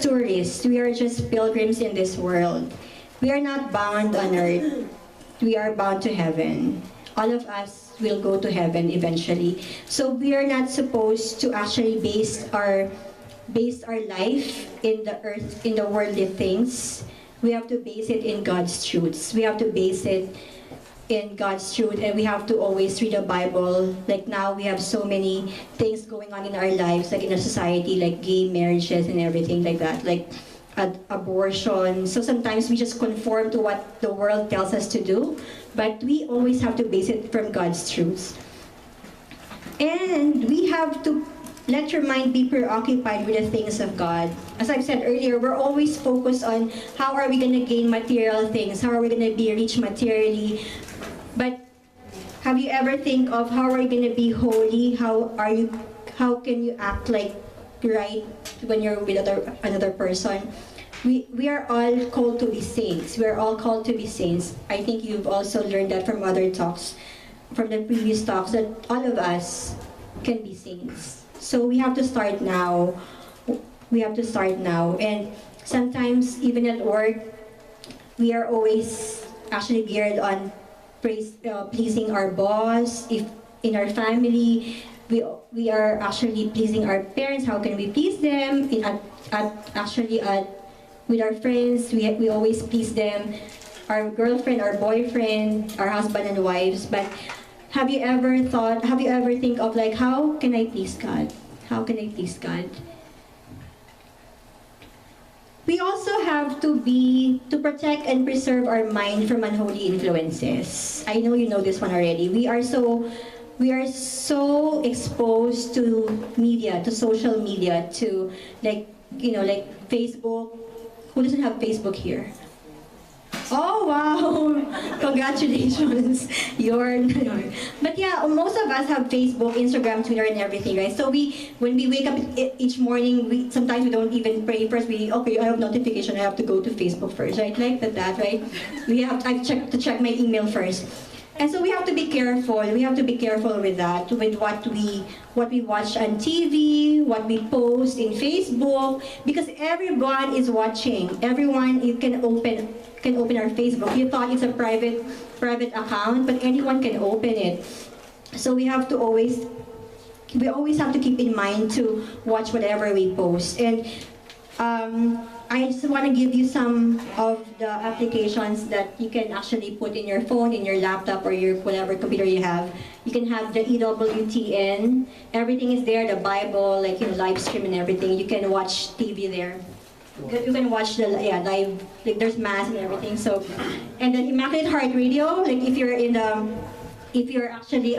tourists. We are just pilgrims in this world. We are not bound on earth. We are bound to heaven. All of us will go to heaven eventually. So we are not supposed to actually base our life in the earth, in the worldly things. We have to base it in God's truths. We have to base it in God's truth, and we have to always read the Bible. Like now we have so many things going on in our lives, like in our society, like gay marriages and everything like that, like abortion. So sometimes we just conform to what the world tells us to do, but we always have to base it from God's truths. And we have to let your mind be preoccupied with the things of God. As I've said earlier, we're always focused on how are we going to gain material things, how are we going to be rich materially. But have you ever think of how are you going to be holy? How can you act like right when you're with another person? We are all called to be saints. We are all called to be saints. I think you've also learned that from other talks, from the previous talks, that all of us can be saints. So we have to start now. We have to start now. And sometimes even at work, we are always actually geared on pleasing our boss. If in our family, we are actually pleasing our parents. How can we please them? With our friends, we always please them. Our girlfriend, our boyfriend, our husband and wives. But have you ever think of like, how can I please God? How can I please God? We also have to protect and preserve our mind from unholy influences. I know you know this one already. We are so exposed to media, to social media, to like Facebook. Who doesn't have Facebook here? Oh wow! Congratulations! But yeah, most of us have Facebook, Instagram, Twitter, and everything, right? So when we wake up each morning, sometimes we don't even pray first. I have notification. I have to go to Facebook first, right? Like that, right? I have to check my email first. And so we have to be careful. We have to be careful with that, with what we watch on TV, what we post in Facebook, because everyone is watching. Everyone, you can open our Facebook. You thought it's a private account, but anyone can open it. So we always have to keep in mind to watch whatever we post. And I just want to give you some of the applications that you can actually put in your phone, in your laptop, or your whatever computer you have. You can have the EWTN. Everything is there, the Bible, like live stream and everything. You can watch TV there. You can watch the live, like there's mass and everything. So, and then Immaculate Heart Radio, like if you're actually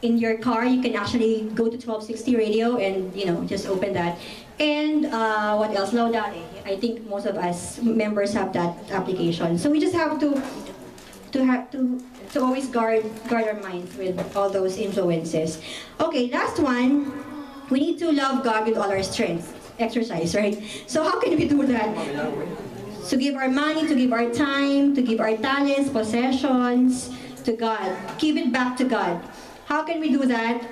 in your car, you can actually go to 1260 radio and just open that. And what else? Laudate. I think most of us members have that application. So we just have to always guard our minds with all those influences. Okay, last one. We need to love God with all our strength. Exercise, right? So how can we do that? To give our money, to give our time, to give our talents, possessions to God. Give it back to God. How can we do that?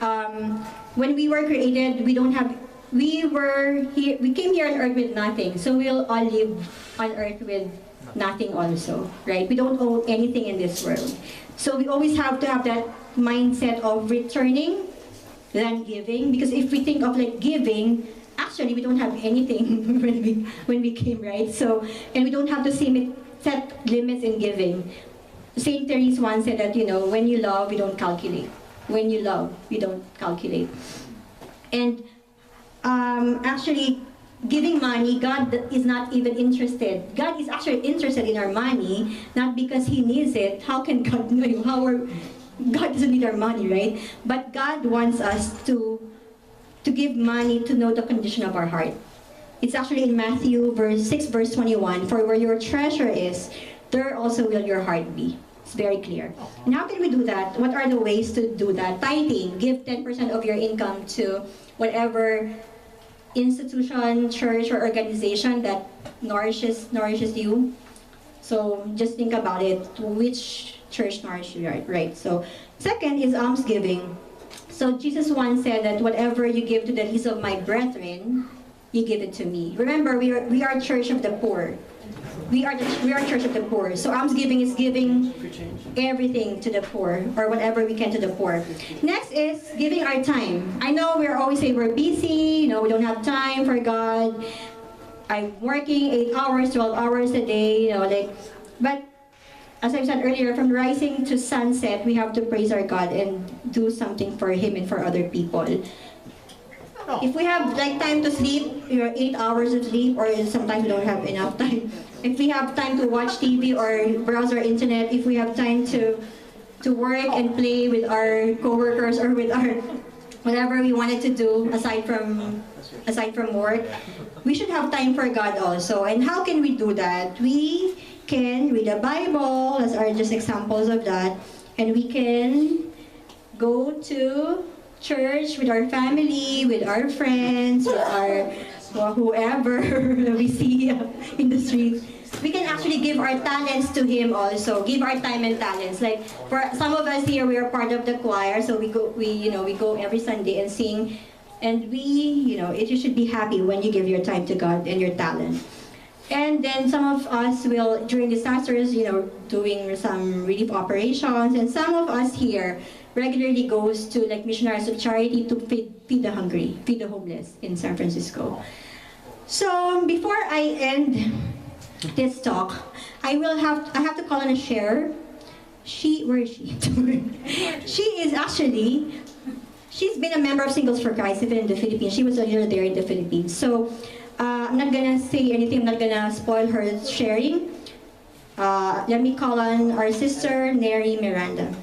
When we were created, we came here on earth with nothing. So we'll all live on earth with nothing also, right? We don't owe anything in this world. So we always have to have that mindset of returning than giving. Because if we think of like giving, actually we don't have anything when we came, right? So, and we don't have to set limits in giving. Saint Therese once said that, when you love, you don't calculate. When you love, you don't calculate. And actually, giving money, God is not even interested. God is actually interested in our money, not because He needs it. How can God know? God doesn't need our money, right? But God wants us to give money to know the condition of our heart. It's actually in Matthew 6 verse 21, for where your treasure is, there also will your heart be. It's very clear. And how can we do that? What are the ways to do that? Tithing. Give 10% of your income to whatever institution, church, or organization that nourishes you. So just think about it. Which church nourishes you, right? So second is almsgiving. So Jesus once said that whatever you give to the least of my brethren, you give it to me. Remember, we are Church of the Poor. We are Church of the Poor. So alms giving is giving everything to the poor, or whatever we can to the poor. Next is giving our time. I know we're always saying we're busy, we don't have time for God. I'm working 8 hours, 12 hours a day, but as I said earlier, from rising to sunset, we have to praise our God and do something for Him and for other people. If we have time to sleep, 8 hours of sleep, or sometimes we don't have enough time. If we have time to watch TV or browse our internet, if we have time to work and play with our coworkers or with our whatever we wanted to do aside from work, we should have time for God also. And how can we do that? We can read the Bible, as are just examples of that, and we can go to church with our family, with our friends, with our whoever we see in the street. We can actually give our talents to Him also. Give our time and talents. Like for some of us here, we are part of the choir, so we go every Sunday and sing. And you should be happy when you give your time to God and your talent. And then some of us will, during disasters, doing some relief operations. And some of us here regularly goes to Missionaries of Charity to feed the hungry, feed the homeless in San Francisco. So before I end this talk, I have to call on a share. Where is she? She's been a member of Singles for Christ even in the Philippines. She was a year there in the Philippines. So I'm not gonna say anything. I'm not gonna spoil her sharing. Let me call on our sister, Neri Miranda.